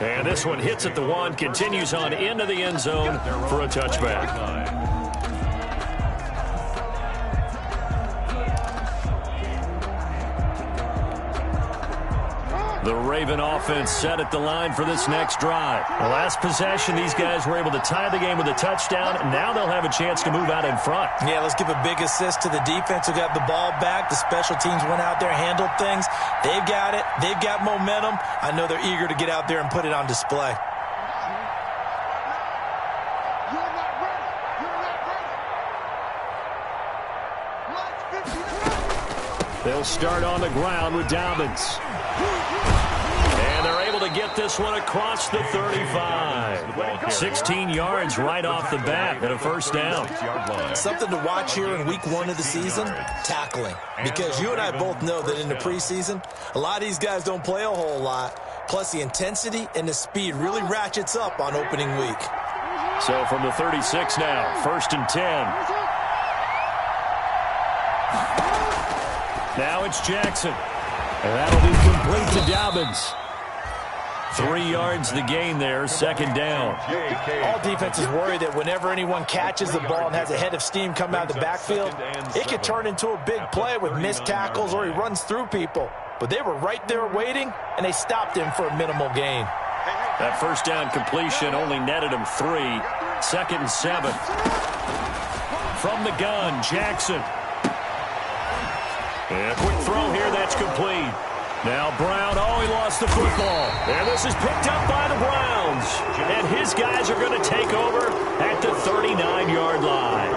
And this one hits at the 1, continues on into the end zone for a touchback. The Raven offense set at the line for this next drive. The last possession, these guys were able to tie the game with a touchdown. Now they'll have a chance to move out in front. Yeah, let's give a big assist to the defense who got the ball back. The special teams went out there, handled things. They've got it. They've got momentum. I know they're eager to get out there and put it on display. They'll start on the ground with Dobbins. And they're able to get this one across the 35. 16 yards right off the bat and a first down. Something to watch here in week 1 of the season, tackling. Because you and I both know that in the preseason, a lot of these guys don't play a whole lot. Plus the intensity and the speed really ratchets up on opening week. So from the 36 now, 1st and 10. Now it's Jackson. And that'll be complete to Dobbins. 3 yards the gain there, 2nd down. All defenses worry that whenever anyone catches the ball and has a head of steam come out of the backfield, it could turn into a big play with missed tackles or he runs through people. But they were right there waiting, and they stopped him for a minimal gain. That first down completion only netted him 3. 2nd and 7. From the gun, Jackson. And a quick throw here, that's complete. Now Brown, he lost the football. And this is picked up by the Browns. And his guys are going to take over at the 39-yard line.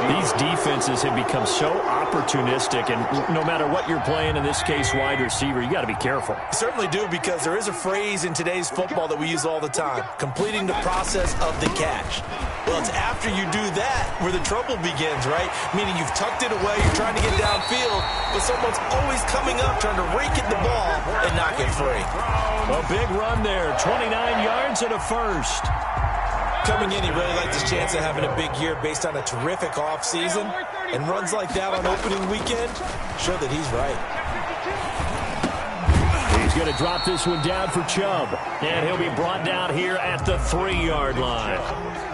These defenses have become so opportunistic, and no matter what you're playing, in this case wide receiver, you got to be careful. Certainly do, because there is a phrase in today's football that we use all the time, completing the process of the catch. Well, it's after you do that where the trouble begins, right? Meaning you've tucked it away, you're trying to get downfield, but someone's always coming up trying to rake at the ball and knock it free. A big run there, 29 yards and a first. Coming in, he really liked his chance of having a big year based on a terrific offseason. And runs like that on opening weekend show that he's right. He's going to drop this one down for Chubb. And he'll be brought down here at the 3-yard line.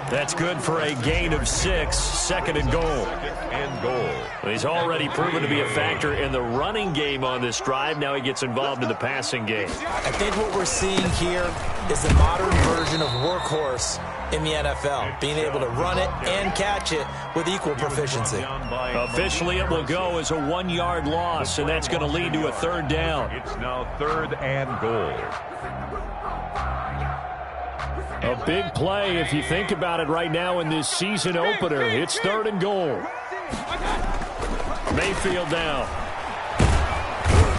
That's good for a gain of 6, 2nd and goal. He's already proven to be a factor in the running game on this drive. Now he gets involved in the passing game. I think what we're seeing here is the modern version of workhorse in the NFL, being able to run it and catch it with equal proficiency. Officially, it will go as a 1-yard loss, and that's going to lead to a 3rd down. It's now 3rd and goal. A big play if you think about it right now in this season opener. It's 3rd and goal. Mayfield down.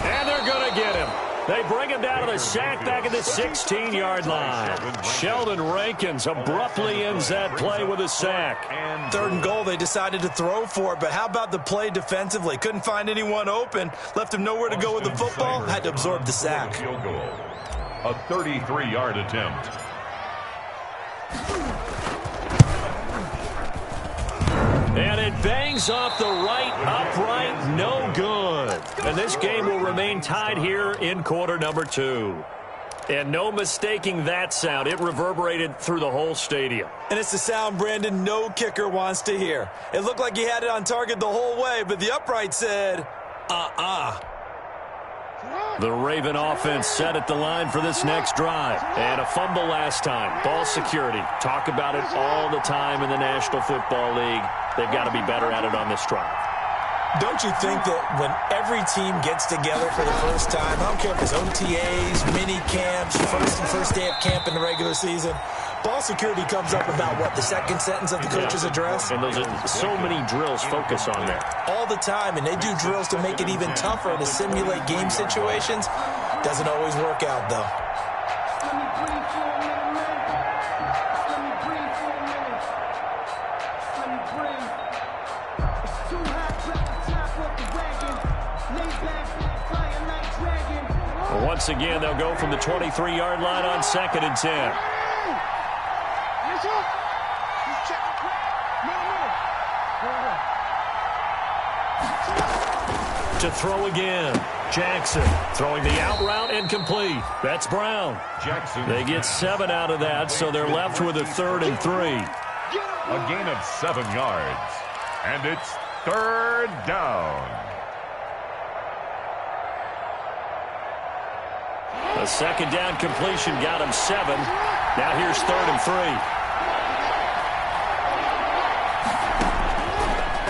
And they're going to get him. They bring him down to the sack back at the 16-yard line. Sheldon Rankins abruptly ends that play with a sack. 3rd and goal, they decided to throw for it, but how about the play defensively? Couldn't find anyone open, left him nowhere to go with the football, had to absorb the sack. A 33-yard attempt. And it bangs off the right upright, no good. And this game will remain tied here in quarter number 2. And no mistaking that sound. It reverberated through the whole stadium. And it's the sound Brandon no kicker wants to hear. It looked like he had it on target the whole way, but the upright said, The Raven offense set at the line for this next drive. And a fumble last time. Ball security. Talk about it all the time in the National Football League. They've got to be better at it on this drive. Don't you think that when every team gets together for the first time, I don't care if it's OTAs, mini camps, first day of camp in the regular season, ball security comes up about, what, the second sentence of the coach's address? And those are so many drills focus on that. All the time, and they do drills to make it even tougher to simulate game situations. Doesn't always work out, though. Once again, they'll go from the 23-yard line on 2nd and 10. To throw again. Jackson throwing the out route incomplete. That's Brown. Jackson. They get 7 out of that, so they're left with a 3rd and 3. A gain of 7 yards. And it's 3rd down. A 2nd down completion got him 7. Now here's 3rd and 3.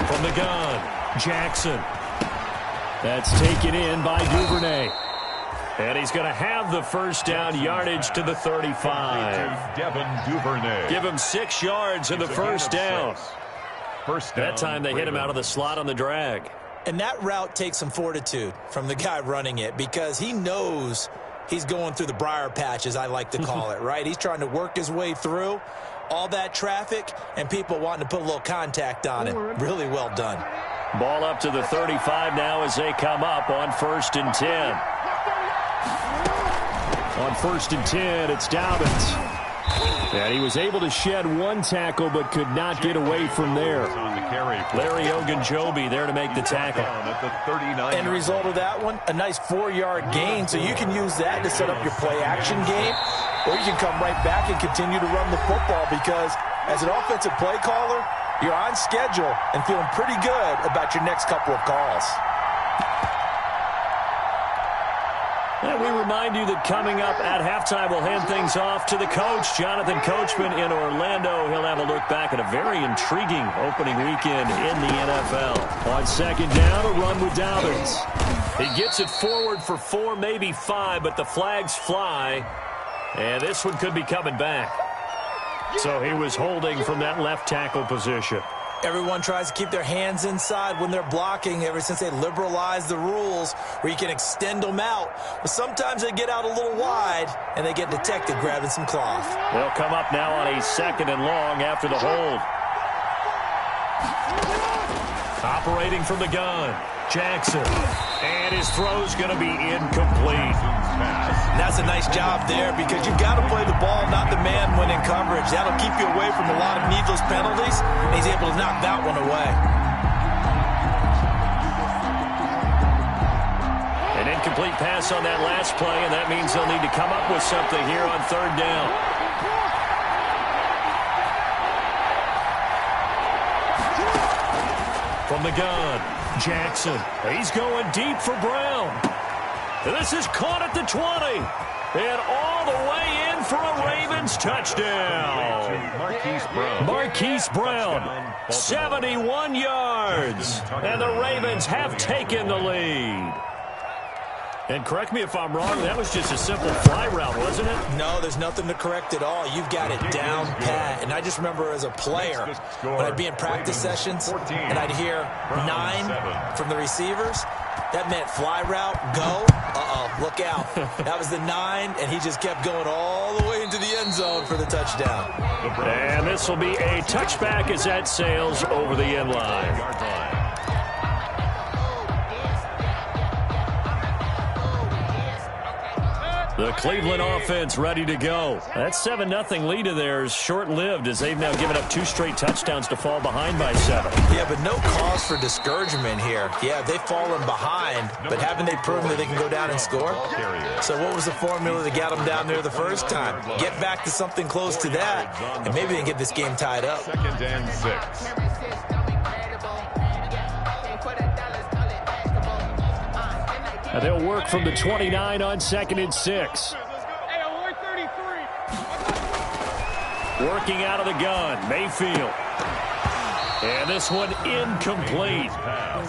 From the gun, Jackson. That's taken in by Duvernay. And he's going to have the 1st down, yardage to the 35. Devin Duvernay. Give him 6 yards in the 1st down. First down. That time they hit him out of the slot on the drag. And that route takes some fortitude from the guy running it because he knows he's going through the briar patch, as I like to call it, right? He's trying to work his way through all that traffic and people wanting to put a little contact on him. Really well done. Ball up to the 35 now as they come up on 1st and 10. On 1st and 10, it's Dobbins. And he was able to shed 1 tackle but could not get away from there. Larry Ogunjobi there to make the tackle. End result of that one, a nice 4-yard gain, so you can use that to set up your play-action game, or you can come right back and continue to run the football because as an offensive play caller, you're on schedule and feeling pretty good about your next couple of calls. And we remind you that coming up at halftime, we'll hand things off to the coach, Jonathan Coachman in Orlando. He'll have a look back at a very intriguing opening weekend in the NFL. On 2nd down, a run with Dobbins. He gets it forward for 4, maybe 5, but the flags fly. And this one could be coming back. So he was holding from that left tackle position. Everyone tries to keep their hands inside when they're blocking ever since they liberalized the rules where you can extend them out. But sometimes they get out a little wide and they get detected grabbing some cloth. They'll come up now on a 2nd and long after the hold. Operating from the gun, Jackson. And his throw's going to be incomplete. And that's a nice job there because you've got to play the ball, not the man when in coverage. That'll keep you away from a lot of needless penalties, and he's able to knock that one away. An incomplete pass on that last play, and that means they'll need to come up with something here on 3rd down. From the gun, Jackson. He's going deep for Brown. This is caught at the 20. And all the way in for a Ravens touchdown. Marquise Brown, 71 yards. And the Ravens have taken the lead. And correct me if I'm wrong, that was just a simple fly route, wasn't it? No, there's nothing to correct at all. You've got it down pat. And I just remember as a player, when I'd be in practice sessions and I'd hear 9 from the receivers, that meant fly route, go. Uh-oh, look out. That was the 9, and he just kept going all the way into the end zone for the touchdown. And this will be a touchback as that sails over the end line. The Cleveland offense ready to go. That 7-0 lead of theirs short-lived as they've now given up 2 straight touchdowns to fall behind by 7. Yeah, but no cause for discouragement here. Yeah, they've fallen behind, but haven't they proven that they can go down and score? So what was the formula that got them down there the first time? Get back to something close to that, and maybe they can get this game tied up. 2nd and 6. They'll work from the 29 on 2nd and 6. Working out of the gun, Mayfield. And this one incomplete.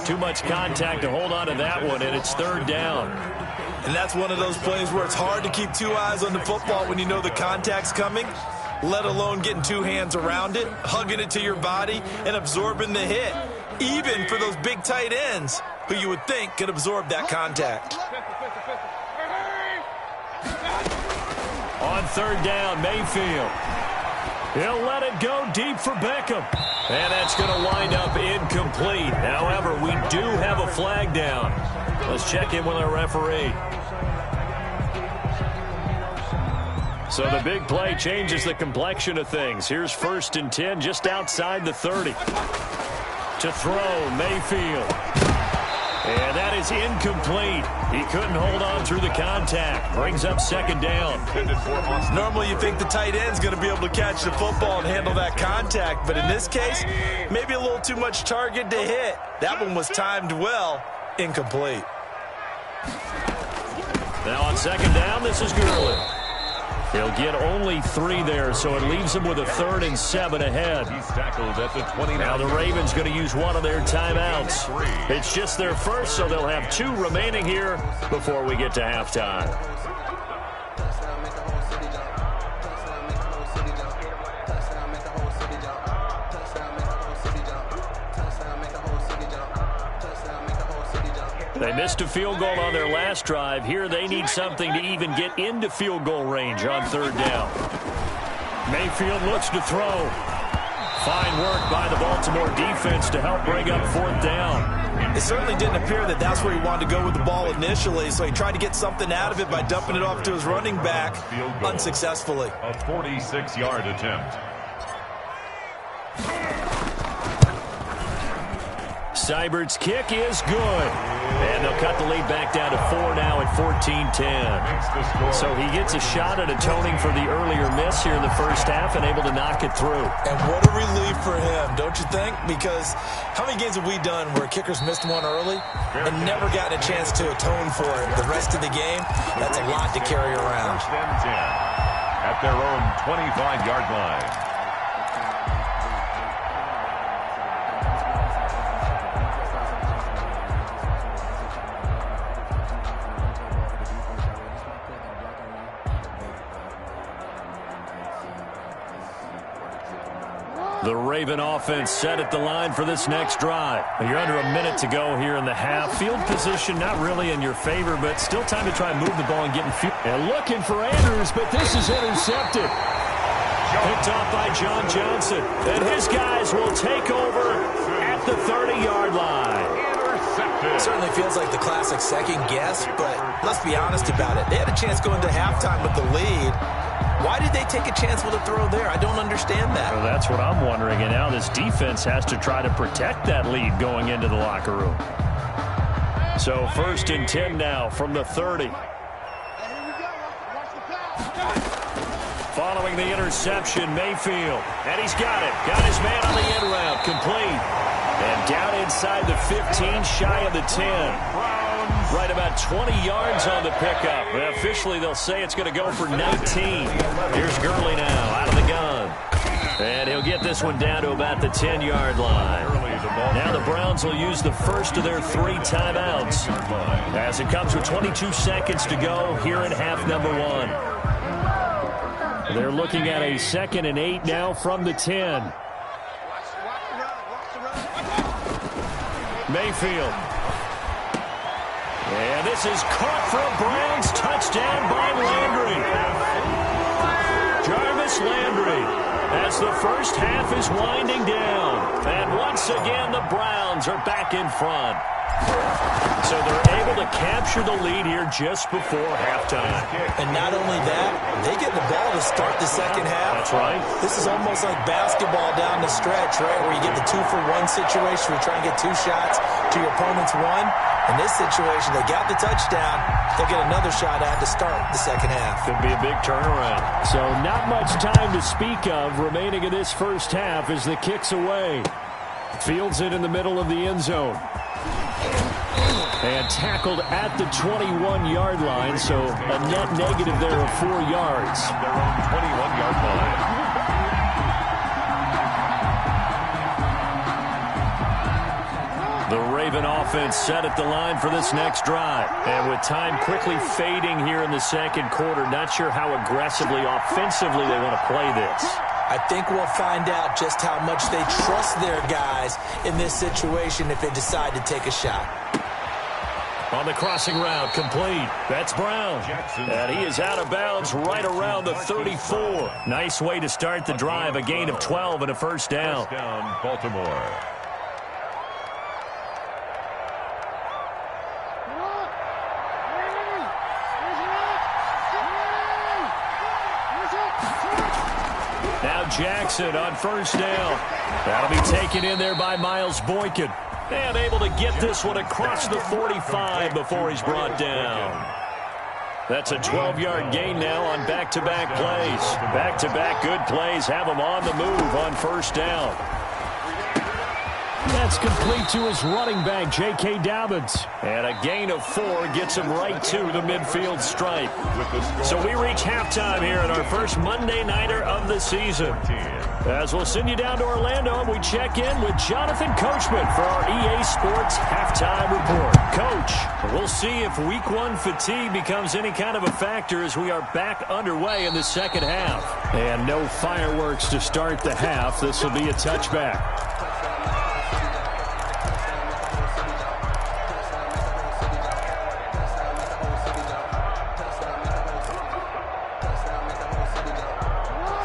Too much contact to hold on to that one, and it's 3rd down. And that's one of those plays where it's hard to keep 2 eyes on the football when you know the contact's coming, let alone getting 2 hands around it, hugging it to your body, and absorbing the hit. Even for those big tight ends who you would think could absorb that contact. On 3rd down, Mayfield. He'll let it go deep for Beckham. And that's going to wind up incomplete. However, we do have a flag down. Let's check in with our referee. So the big play changes the complexion of things. Here's 1st and 10 just outside the 30. To throw, Mayfield. And that is incomplete. He couldn't hold on through the contact. Brings up second down. Normally you think the tight end's going to be able to catch the football and handle that contact, but in this case, maybe a little too much target to hit. That one was timed well. Incomplete. Now on second down, this is Gurley. He'll get only 3 there, so it leaves him with a 3rd and 7 ahead. He's tackled at the 29. Now the Ravens going to use one of their timeouts. It's just their first, so they'll have 2 remaining here before we get to halftime. They missed a field goal on their last drive. Here they need something to even get into field goal range on 3rd down. Mayfield looks to throw. Fine work by the Baltimore defense to help bring up 4th down. It certainly didn't appear that that's where he wanted to go with the ball initially, so he tried to get something out of it by dumping it off to his running back unsuccessfully. A 46-yard attempt. Seibert's kick is good. And they'll cut the lead back down to 4 now at 14-10. So he gets a shot at atoning for the earlier miss here in the first half and able to knock it through. And what a relief for him, don't you think? Because how many games have we done where kickers missed one early and never gotten a chance to atone for it the rest of the game? That's a lot to carry around. 1st and 10 at their own 25-yard line. The Raven offense set at the line for this next drive. You're under a minute to go here in the half. Field position not really in your favor, but still time to try and move the ball and get in field. And looking for Andrews, but this is intercepted. Picked off by John Johnson. And his guys will take over at the 30-yard line. It certainly feels like the classic second guess, but let's be honest about it. They had a chance going to halftime with the lead. Why did they take a chance with a throw there? I don't understand that. Well, that's what I'm wondering. And now this defense has to try to protect that lead going into the locker room. So 1st and 10 now from the 30. Following the interception, Mayfield. And he's got it. Got his man on the end route. Complete. And down inside the 15, shy of the 10. Right about 20 yards on the pickup. Well, officially, they'll say it's going to go for 19. Here's Gurley now out of the gun. And he'll get this one down to about the 10-yard line. Now the Browns will use the first of their 3 timeouts as it comes with 22 seconds to go here in half number 1. They're looking at a 2nd and 8 now from the 10. Mayfield. And this is caught for a Browns touchdown by Landry. Jarvis Landry as the first half is winding down. And once again, the Browns are back in front. So they're able to capture the lead here just before halftime. And not only that, they get the ball to start the second half. That's right. This is almost like basketball down the stretch, right, where you get the 2-for-1 situation where you try and get 2 shots to your opponent's 1. In this situation, they got the touchdown. They'll get another shot at to start the second half. Could be a big turnaround. So not much time to speak of remaining in this first half as the kick's away. Fields it in the middle of the end zone. And tackled at the 21-yard line, so a net negative there of 4 yards. Their own 21-yard line. The Raven offense set at the line for this next drive. And with time quickly fading here in the second quarter, not sure how aggressively, offensively they want to play this. I think we'll find out just how much they trust their guys in this situation if they decide to take a shot. On the crossing route, complete. That's Brown. And he is out of bounds right around the 34. Nice way to start the drive. A gain of 12 and a first down. First down, Baltimore. Now Jackson on first down. That'll be taken in there by Miles Boykin. And able to get this one across the 45 before he's brought down. That's a 12-yard gain now on back-to-back plays. Back-to-back good plays have him on the move on first down. That's complete to his running back, J.K. Dobbins. And a gain of 4 gets him right to the midfield stripe. So we reach halftime here at our first Monday Nighter of the season. As we'll send you down to Orlando, and we check in with Jonathan Coachman for our EA Sports Halftime Report. Coach, we'll see if Week 1 fatigue becomes any kind of a factor as we are back underway in the second half. And no fireworks to start the half. This will be a touchback.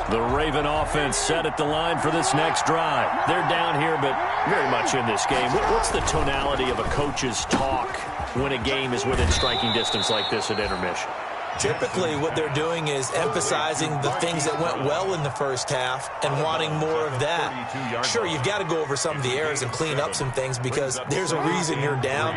The Raven offense set at the line for this next drive. They're down here, but very much in this game. What's the tonality of a coach's talk when a game is within striking distance like this at intermission? Typically, what they're doing is emphasizing the things that went well in the first half and wanting more of that. Sure, you've got to go over some of the errors and clean up some things because there's a reason you're down.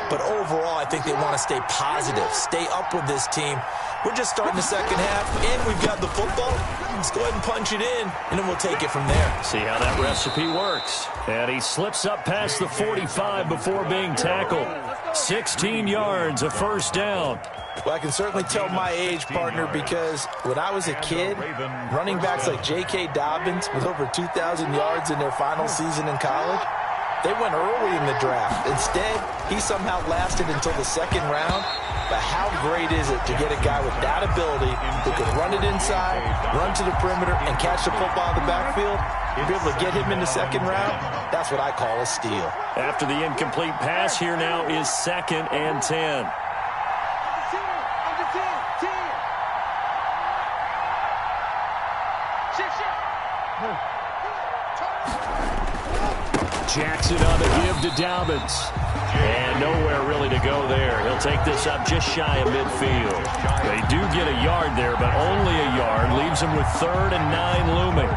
But overall, I think they want to stay positive, stay up with this team. We're just starting the second half, and we've got the football. Let's go ahead and punch it in, and then we'll take it from there. See how that recipe works. And he slips up past the 45 before being tackled. 16 yards, a first down. Well, I can certainly tell my age, partner, because when I was a kid, running backs like J.K. Dobbins with over 2,000 yards in their final season in college, they went early in the draft. Instead, he somehow lasted until the second round. But how great is it to get a guy with that ability who can run it inside, run to the perimeter, and catch the football in the backfield? You'll be able to get him in the second round. That's what I call a steal. After the incomplete pass, here now is 2nd and 10. Jackson on the give to Dobbins. And nowhere really to go there. He'll take this up just shy of midfield. They do get a yard there, but only a yard. Leaves him with 3rd and 9 looming.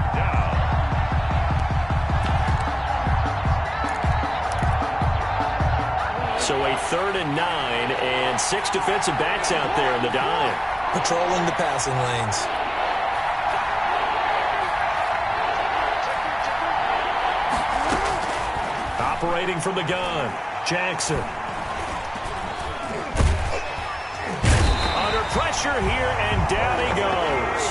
So a 3rd and 9, and 6 defensive backs out there in the dime. Patrolling the passing lanes. Operating from the gun, Jackson. Under pressure here, and down he goes.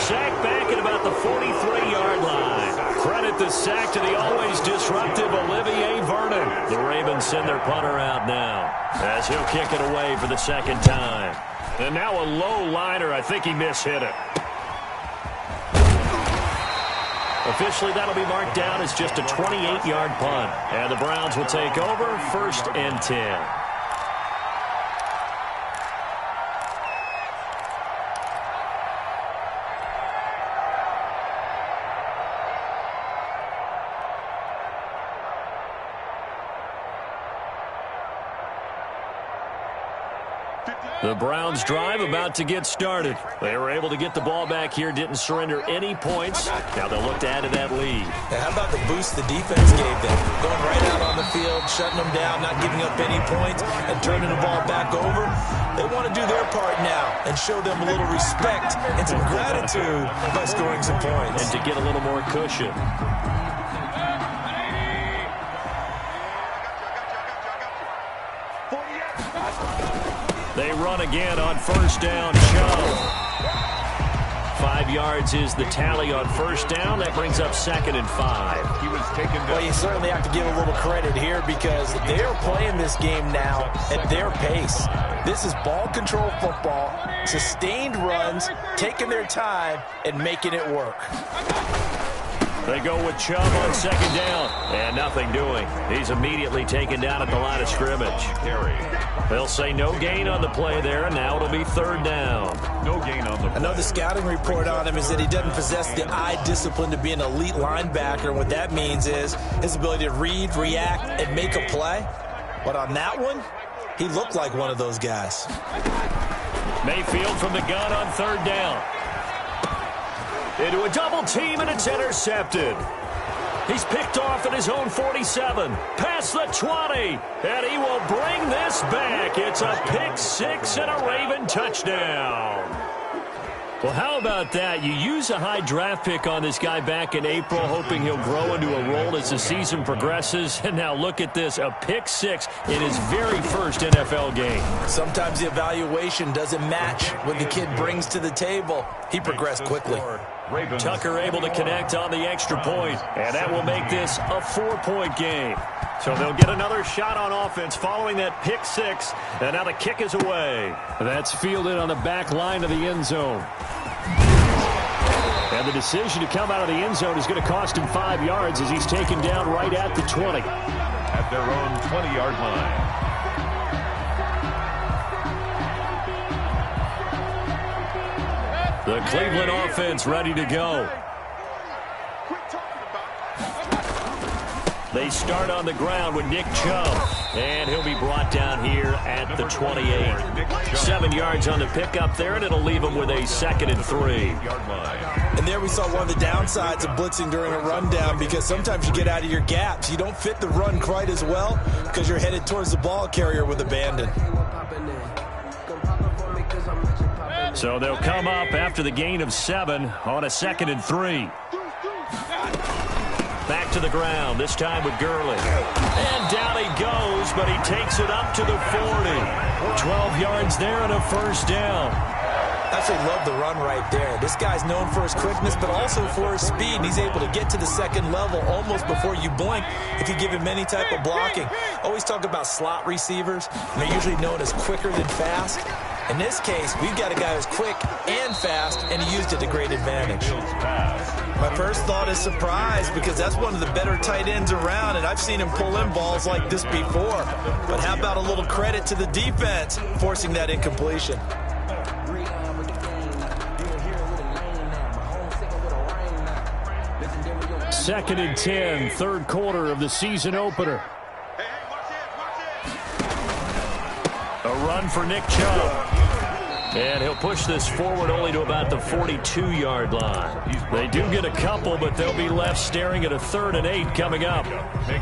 Sacked back at about the 43-yard line. Credit the sack to the always disruptive Olivier Vernon. The Ravens send their punter out now as he'll kick it away for the second time. And now a low liner. I think he mishit it. Officially, that'll be marked down as just a 28-yard punt. And the Browns will take over 1st and 10. The Browns drive about to get started. They were able to get the ball back here, didn't surrender any points. Now they'll look to add to that lead. Yeah, how about the boost the defense gave them? Going right out on the field, shutting them down, not giving up any points, and turning the ball back over. They want to do their part now and show them a little respect and some gratitude by scoring some points. And to get a little more cushion. They run again on first down. Chubb. 5 yards is the tally on first down. That brings up 2nd and 5. He was taken down. Well, you certainly have to give a little credit here because they're playing this game now at their pace. This is ball control football, sustained runs, taking their time, and making it work. They go with Chubb on second down, and nothing doing. He's immediately taken down at the line of scrimmage. They'll say no gain on the play there, and now it'll be 3rd down. No gain on the play. I know the scouting report on him is that he doesn't possess the eye discipline to be an elite linebacker, and what that means is his ability to read, react, and make a play. But on that one, he looked like one of those guys. Mayfield from the gun on 3rd down. Into a double team, and it's intercepted. He's picked off at his own 47. Past the 20. And he will bring this back. It's a pick six and a Raven touchdown. Well, how about that? You use a high draft pick on this guy back in April, hoping he'll grow into a role as the season progresses. And now look at this, a pick six in his very first NFL game. Sometimes the evaluation doesn't match what the kid brings to the table. He progressed quickly. Tucker able to connect on the extra point, and that will make this a 4-point game. So they'll get another shot on offense following that pick six, and now the kick is away. That's fielded on the back line of the end zone. And the decision to come out of the end zone is going to cost him 5 yards as he's taken down right at the 20. At their own 20-yard line. The Cleveland offense ready to go. They start on the ground with Nick Chubb, and he'll be brought down here at the 28. 7 yards on the pickup there, and it'll leave him with a 2nd and 3. And there we saw one of the downsides of blitzing during a rundown, because sometimes you get out of your gaps. You don't fit the run quite as well because you're headed towards the ball carrier with abandon. So they'll come up after the gain of 7 on a 2nd and 3. Back to the ground, this time with Gurley. And down he goes, but he takes it up to the 40. 12 yards there and a first down. Absolutely love the run right there. This guy's known for his quickness, but also for his speed. And he's able to get to the second level almost before you blink if you give him any type of blocking. Always talk about slot receivers, and they're usually known as quicker than fast. In this case, we've got a guy who's quick and fast, and he used it to great advantage. My first thought is surprise, because that's one of the better tight ends around, and I've seen him pull in balls like this before. But how about a little credit to the defense forcing that incompletion? Second and 10, third quarter of the season opener. A run for Nick Chubb. And he'll push this forward only to about the 42-yard line. They do get a couple, but they'll be left staring at a 3rd and 8 coming up.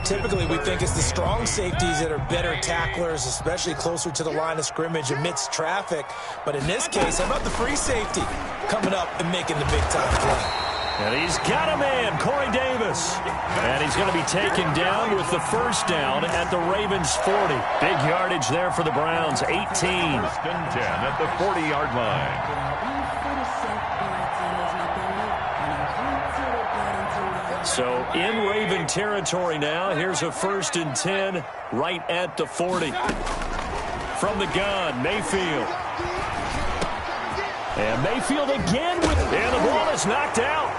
Typically, we think it's the strong safeties that are better tacklers, especially closer to the line of scrimmage amidst traffic. But in this case, how about the free safety coming up and making the big-time play? And he's got a man, Corey Davis. And he's going to be taken down with the first down at the Ravens' 40. Big yardage there for the Browns, 18. First and 10 at the 40-yard line. So in Raven territory now. Here's a 1st and 10 right at the 40. From the gun, Mayfield. And Mayfield again with... And the ball is knocked out.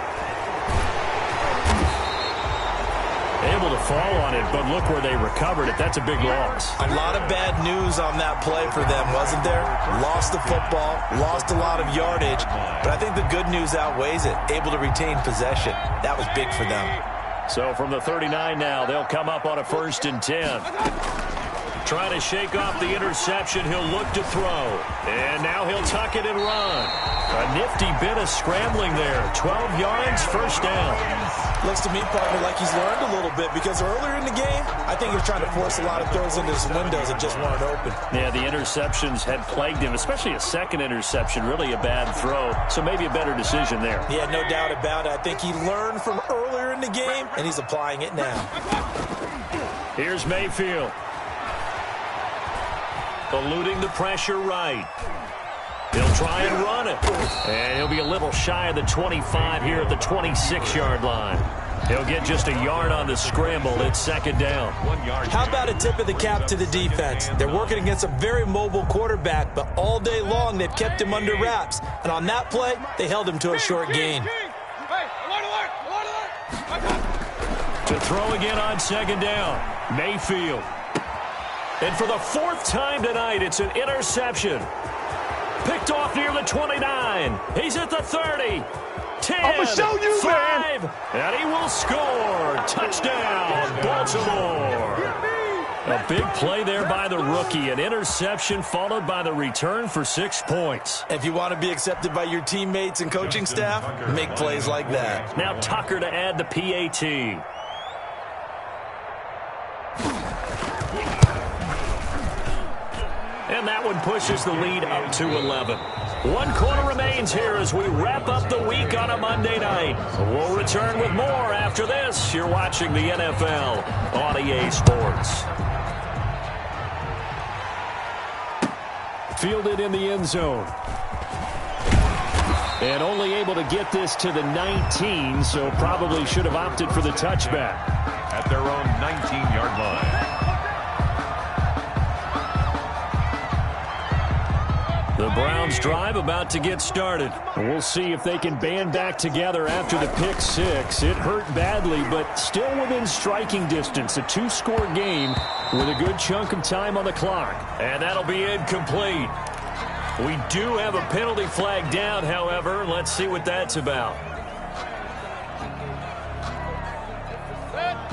Able to fall on it, but look where they recovered it. That's a big loss. A lot of bad news on that play for them, wasn't there? Lost the football, lost a lot of yardage, but I think the good news outweighs it. Able to retain possession. That was big for them. So from the 39 now, they'll come up on a 1st and 10. Trying to shake off the interception, he'll look to throw. And now he'll tuck it and run. A nifty bit of scrambling there. 12 yards, first down. Looks to me, partner, like he's learned a little bit, because earlier in the game, I think he was trying to force a lot of throws into his windows that just weren't open. Yeah, the interceptions had plagued him, especially a second interception, really a bad throw. So maybe a better decision there. Yeah, no doubt about it. I think he learned from earlier in the game, and he's applying it now. Here's Mayfield. Eluding the pressure right. He'll try and run it. And he'll be a little shy of the 25 here at the 26-yard line. He'll get just a yard on the scramble. It's 2nd down. 1 yard. How about a tip of the cap to the defense? They're working against a very mobile quarterback, but all day long they've kept him under wraps. And on that play, they held him to a short gain. To throw again on 2nd down. Mayfield. And for the 4th time tonight, it's an interception. Picked off near the 29. He's at the 30. 10, I'm gonna show you, 5, man. And he will score. Touchdown, Baltimore. A big play there by the rookie. An interception followed by the return for 6 points. If you want to be accepted by your teammates and coaching staff, make plays like that. Now Tucker to add the PAT. And that one pushes the lead up to 11. 1 quarter remains here as we wrap up the week on a Monday night. We'll return with more after this. You're watching the NFL on EA Sports. Fielded in the end zone. And only able to get this to the 19, so probably should have opted for the touchback. At their own 19-yard line. The Browns drive about to get started. We'll see if they can band back together after the pick six. It hurt badly, but still within striking distance. A 2-score game with a good chunk of time on the clock. And that'll be incomplete. We do have a penalty flag down, however. Let's see what that's about.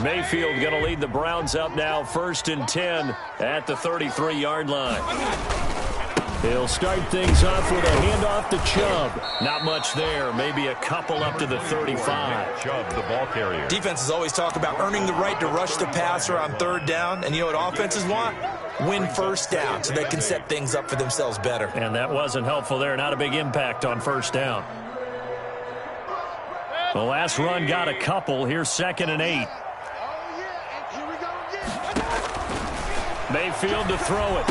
Mayfield going to lead the Browns up now, 1st and 10 at the 33-yard line. He'll start things off with a handoff to Chubb. Not much there. Maybe a couple up to the 35. Chubb, the ball carrier. Defenses always talk about earning the right to rush the passer on 3rd down. And you know what offenses want? Win 1st down so they can set things up for themselves better. And that wasn't helpful there. Not a big impact on 1st down. The last run got a couple. Here's 2nd and 8. Mayfield to throw it.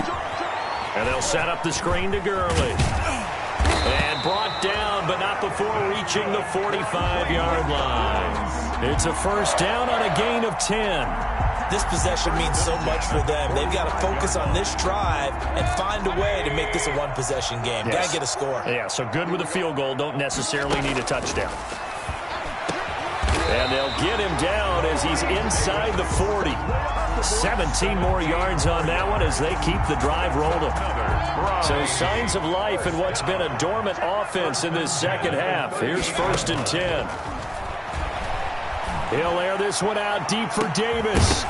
And they'll set up the screen to Gurley. And brought down, but not before reaching the 45-yard line. It's a 1st down on a gain of 10. This possession means so much for them. They've got to focus on this drive and find a way to make this a 1-possession game. Yes. Got to get a score. Yeah, so good with a field goal. Don't necessarily need a touchdown. And they'll get him down as he's inside the 40. 17 more yards on that one as they keep the drive rolling. So signs of life in what's been a dormant offense in this 2nd half. Here's 1st and 10. He'll air this one out deep for Davis.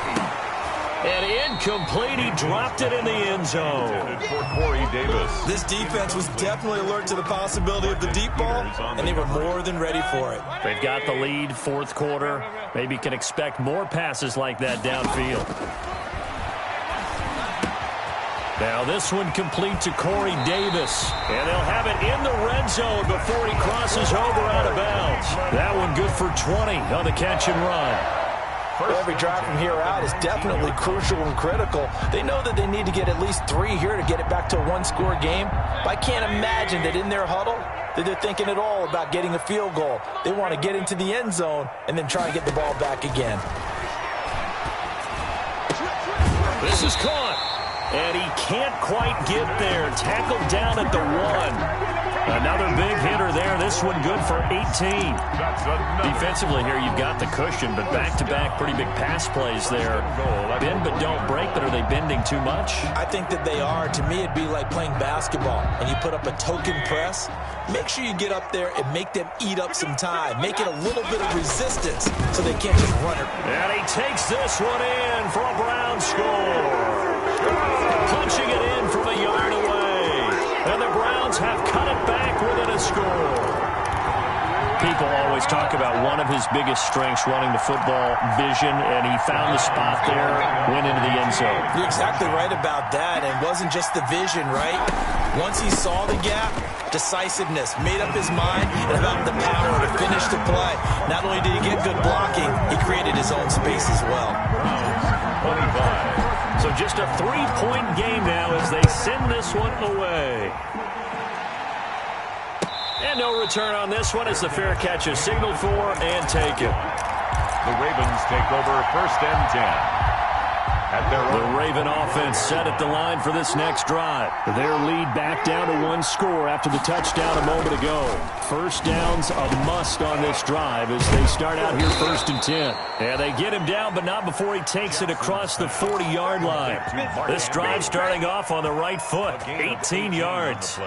And incomplete. He dropped it in the end zone. For Corey Davis. This defense was definitely alert to the possibility of the deep ball, and they were more than ready for it. They've got the lead, 4th quarter. Maybe can expect more passes like that downfield. Now this one complete to Corey Davis. And they'll have it in the red zone before he crosses over out of bounds. That one good for 20 on the catch and run. Every drive from here out is definitely crucial and critical. They know that they need to get at least 3 here to get it back to a 1-score game. But I can't imagine that in their huddle that they're thinking at all about getting a field goal. They want to get into the end zone and then try and get the ball back again. This is caught. And he can't quite get there. Tackled down at the 1. Another big hitter there. This one good for 18. Defensively here, you've got the cushion, but back-to-back pretty big pass plays there. Bend but don't break, but are they bending too much? I think that they are. To me, it'd be like playing basketball, and you put up a token press. Make sure you get up there and make them eat up some time. Make it a little bit of resistance so they can't just run it. And he takes this one in for a Brown score. Punching it in from a yard away. And the Browns have cut it back within a score. People always talk about one of his biggest strengths running the football, vision, and he found the spot there, went into the end zone. You're exactly right about that, and it wasn't just the vision, right? Once he saw the gap, decisiveness, made up his mind, and about the power to finish the play. Not only did he get good blocking, he created his own space as well. 25. So just a 3-point game now as they send this one away. And no return on this one as the fair catch is signaled for and taken. The Ravens take over 1st and 10. The Raven offense set at the line for this next drive. Their lead back down to 1 score after the touchdown a moment ago. 1st down's a must on this drive as they start out here 1st and 10. And they get him down, but not before he takes it across the 40-yard line. This drive starting off on the right foot, 18 yards.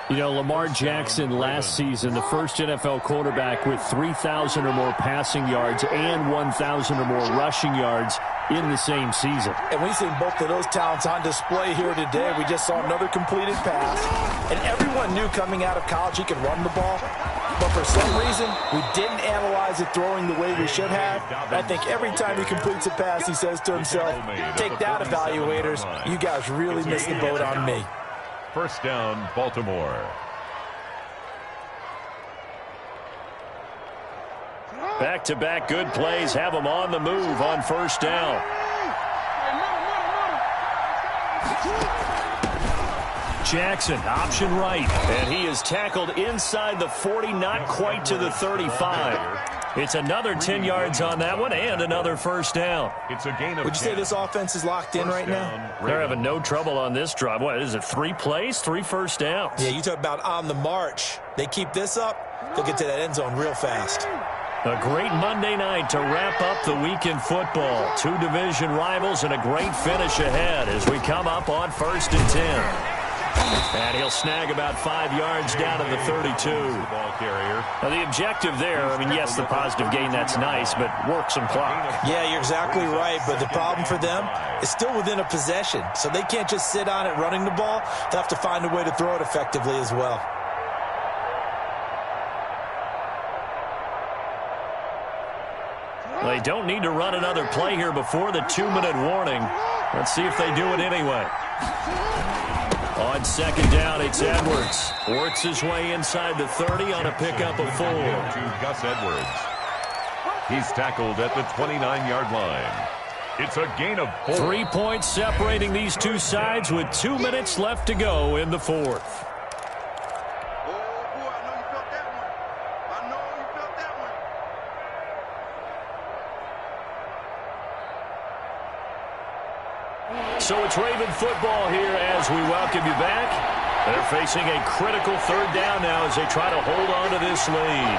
You know, Lamar Jackson last season, the first NFL quarterback with 3,000 or more passing yards and 1,000 or more rushing yards in the same season. And we've seen both of those talents on display here today. We just saw another completed pass. And everyone knew coming out of college he could run the ball. but for some reason, we didn't analyze it throwing the way we should have. I think every time he completes a pass, he says to himself, take that, evaluators. You guys really missed the boat on me. First down, Baltimore. Back-to-back good plays have them on the move on first down. Jackson, option right, and he is tackled inside the 40, not quite to the 35. It's another 10 yards on that one and another first down. It's a gain of Would you say this offense is locked in right now? They're having no trouble on this drive. What is it, 3 plays, 3 first downs? Yeah, you talk about on the march. They keep this up, they'll get to that end zone real fast. A great Monday night to wrap up the week in football. 2 division rivals and a great finish ahead as we come up on 1st and 10. And he'll snag about 5 yards down to the 32. Now, the objective there, I mean, yes, the positive gain, that's nice, but work some clock. Yeah, you're exactly right, but the problem for them is still within a possession, so they can't just sit on it running the ball. They'll have to find a way to throw it effectively as well. They don't need to run another play here before the 2-minute warning. Let's see if they do it anyway. On second down, it's Edwards. Works his way inside the 30 on a pickup of 4. To Gus Edwards. He's tackled at the 29-yard line. It's a gain of 4. 3 points separating these two sides with 2 minutes left to go in the 4th. So it's Raven football here as we welcome you back. They're facing a critical 3rd down now as they try to hold on to this lead.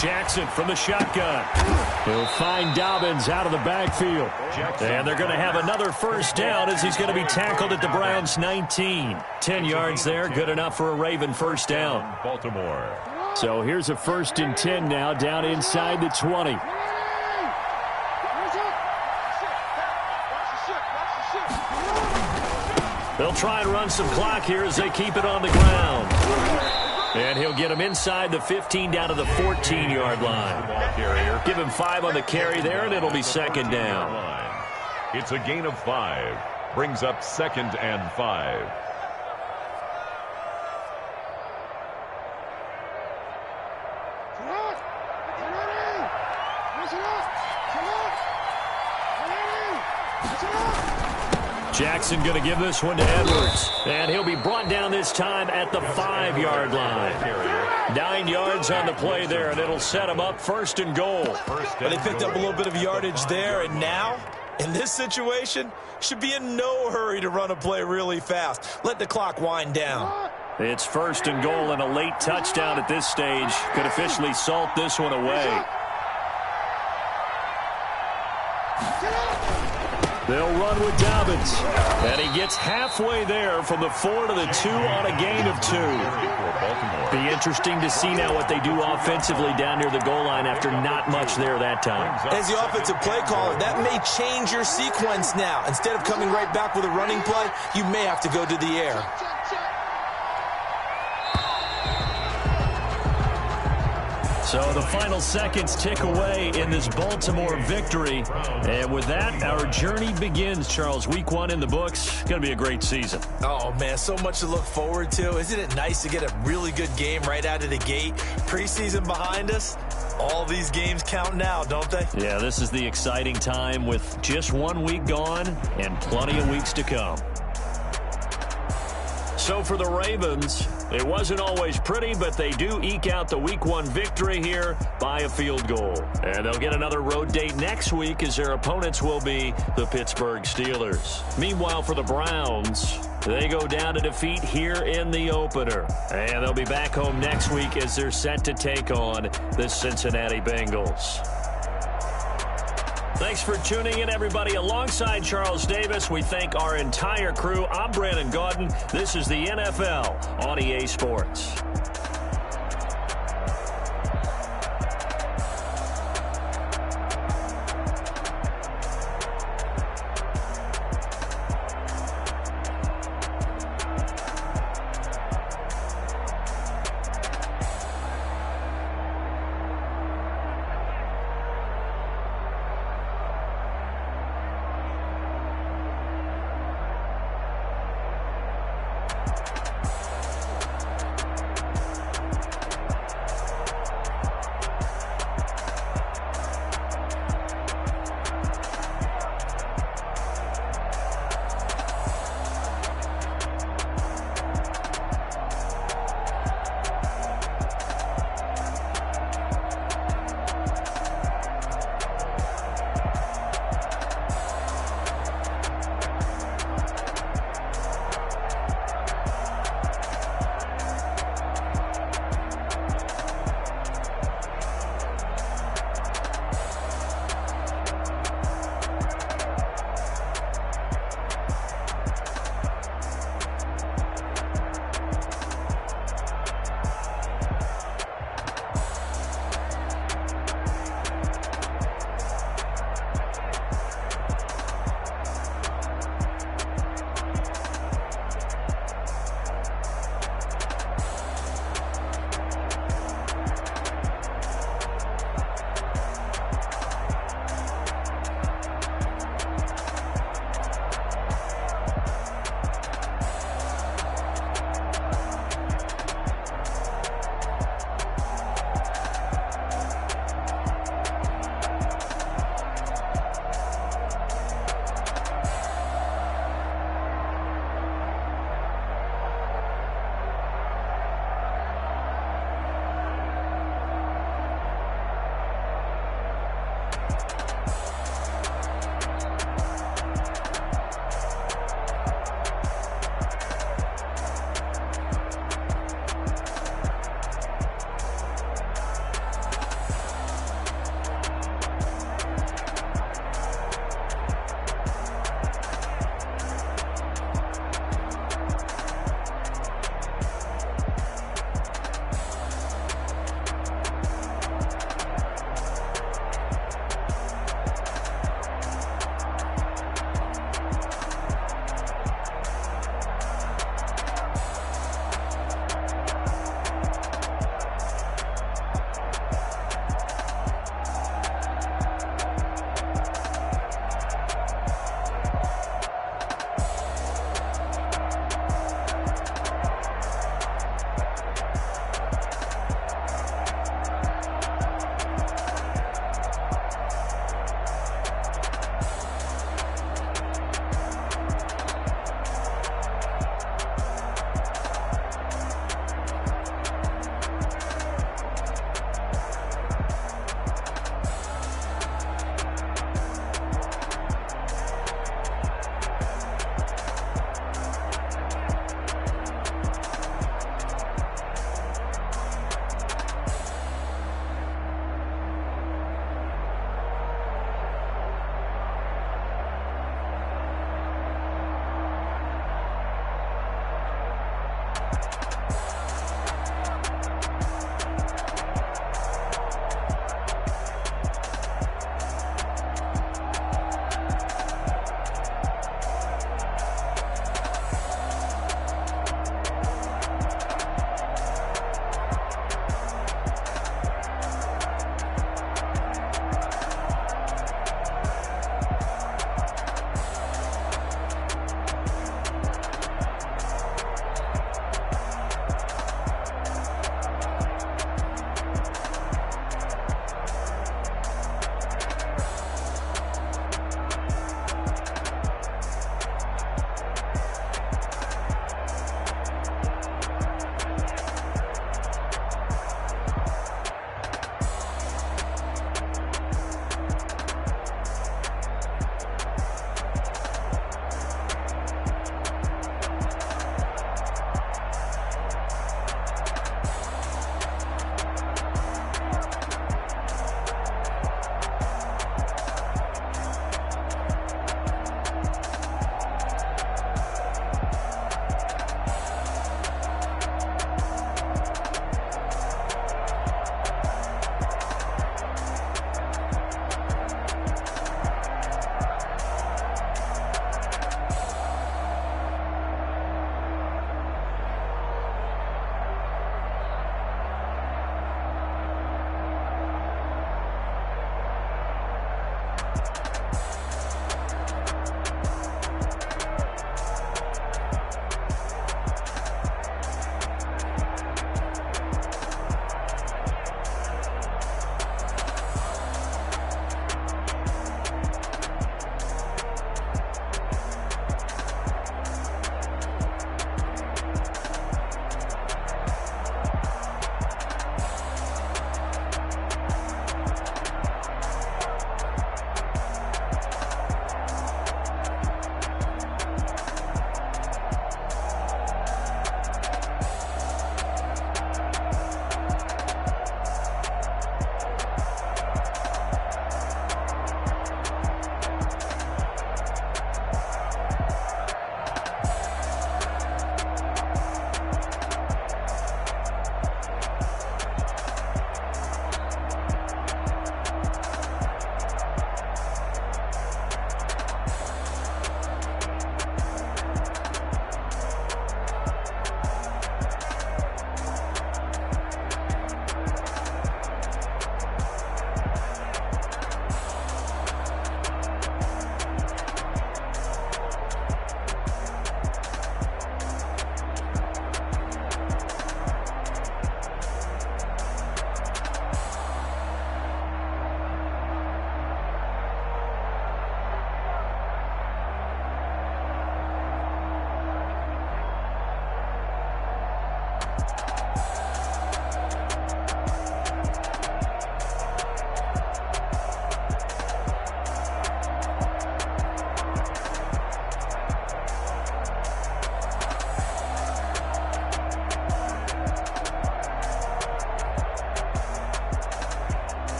Jackson from the shotgun. He'll find Dobbins out of the backfield. And they're going to have another first down as he's going to be tackled at the Browns' 19. 10 yards there, good enough for a Raven first down. Baltimore. So here's a 1st and 10 now down inside the 20. They'll try and run some clock here as they keep it on the ground. And he'll get him inside the 15 down to the 14-yard line. Give him 5 on the carry there, and it'll be 2nd down. It's a gain of 5. Brings up 2nd and 5. Jackson going to give this one to Edwards. And he'll be brought down this time at the 5-yard line. 9 yards on the play there, and it'll set him up 1st and goal. But they picked up a little bit of yardage there, and now, in this situation, should be in no hurry to run a play really fast. Let the clock wind down. It's 1st and goal, and a late touchdown at this stage could officially salt this one away. They'll run with Dobbins. And he gets halfway there from the 4 to the 2 on a gain of 2. Be interesting to see now what they do offensively down near the goal line after not much there that time. As the offensive play caller, that may change your sequence now. Instead of coming right back with a running play, you may have to go to the air. So the final seconds tick away in this Baltimore victory. And with that, our journey begins, Charles. Week 1 in the books. Going to be a great season. Oh, man, so much to look forward to. Isn't it nice to get a really good game right out of the gate? Preseason behind us. All these games count now, don't they? Yeah, this is the exciting time with just 1 week gone and plenty of weeks to come. So for the Ravens, it wasn't always pretty, but they do eke out the Week 1 victory here by a field goal. And they'll get another road date next week as their opponents will be the Pittsburgh Steelers. Meanwhile, for the Browns, they go down to defeat here in the opener. And they'll be back home next week as they're set to take on the Cincinnati Bengals. Thanks for tuning in, everybody. Alongside Charles Davis, we thank our entire crew. I'm Brandon Gaudin. This is the NFL on EA Sports.